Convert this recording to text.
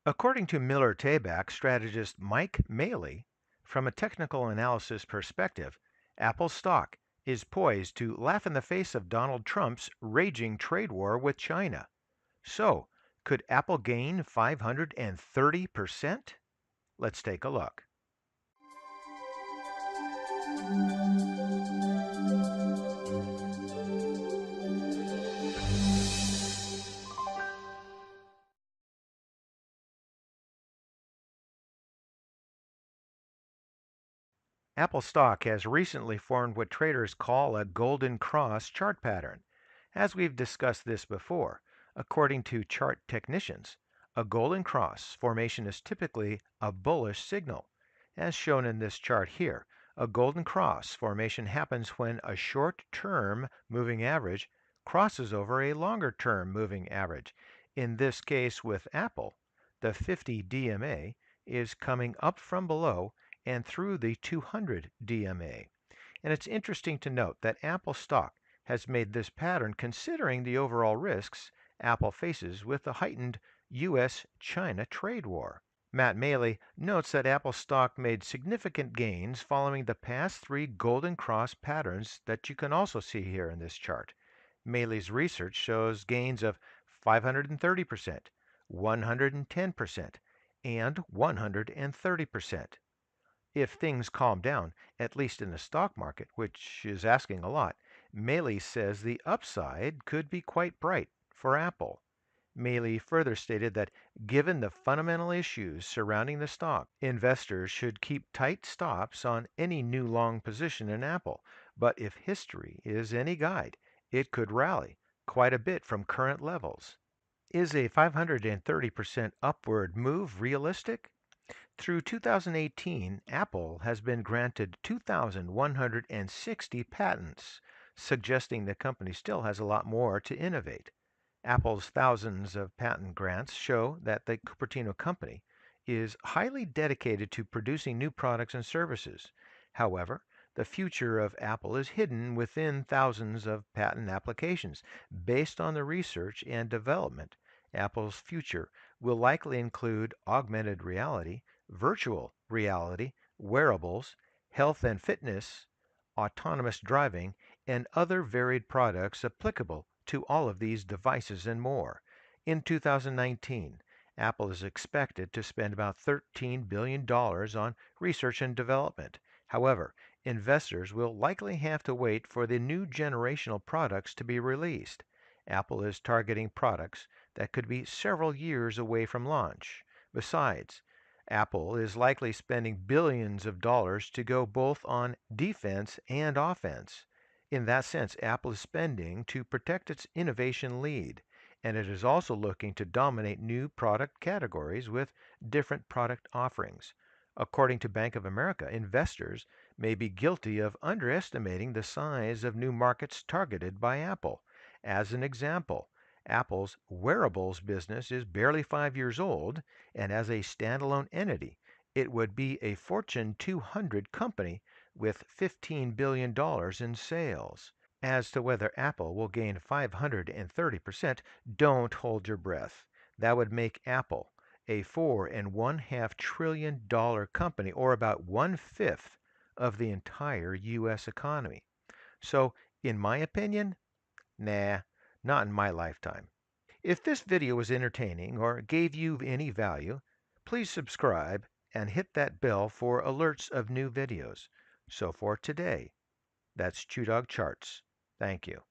According to Miller Tabak strategist Mike Maley, from a technical analysis perspective, Apple stock is poised to laugh in the face of Donald Trump's raging trade war with China. So, could Apple gain 530%? Let's take a look. Apple stock has recently formed what traders call a golden cross chart pattern. As we've discussed this before, according to chart technicians, a golden cross formation is typically a bullish signal. As shown in this chart here, a golden cross formation happens when a short-term moving average crosses over a longer-term moving average. In this case with Apple, the 50 DMA is coming up from below and through the 200 DMA. And it's interesting to note that Apple stock has made this pattern considering the overall risks Apple faces with the heightened US-China trade war. Matt Maley notes that Apple stock made significant gains following the past three golden cross patterns that you can also see here in this chart. Maley's research shows gains of 530%, 110%, and 130%. If things calm down, at least in the stock market, which is asking a lot, Maley says the upside could be quite bright for Apple. Maley further stated that given the fundamental issues surrounding the stock, investors should keep tight stops on any new long position in Apple. But if history is any guide, it could rally quite a bit from current levels. Is a 530% upward move realistic? Through 2018, Apple has been granted 2,160 patents, suggesting the company still has a lot more to innovate. Apple's thousands of patent grants show that the Cupertino company is highly dedicated to producing new products and services. However, the future of Apple is hidden within thousands of patent applications. Based on the research and development, Apple's future will likely include augmented reality, virtual reality, wearables, health and fitness, autonomous driving, and other varied products applicable to all of these devices and more. In 2019, Apple is expected to spend about $13 billion on research and development. However, investors will likely have to wait for the new generational products to be released. Apple is targeting products that could be several years away from launch. Besides, Apple is likely spending billions of dollars to go both on defense and offense. In that sense, Apple is spending to protect its innovation lead, and it is also looking to dominate new product categories with different product offerings. According to Bank of America, investors may be guilty of underestimating the size of new markets targeted by Apple. As an example, Apple's wearables business is barely 5 years old, and as a standalone entity, it would be a Fortune 200 company with $15 billion in sales. As to whether Apple will gain 530%, don't hold your breath. That would make Apple a $4.5 trillion company, or about one-fifth of the entire U.S. economy. So, in my opinion, nah, not in my lifetime. If this video was entertaining or gave you any value, please subscribe and hit that bell for alerts of new videos. So for today, that's ChewDog Charts. Thank you.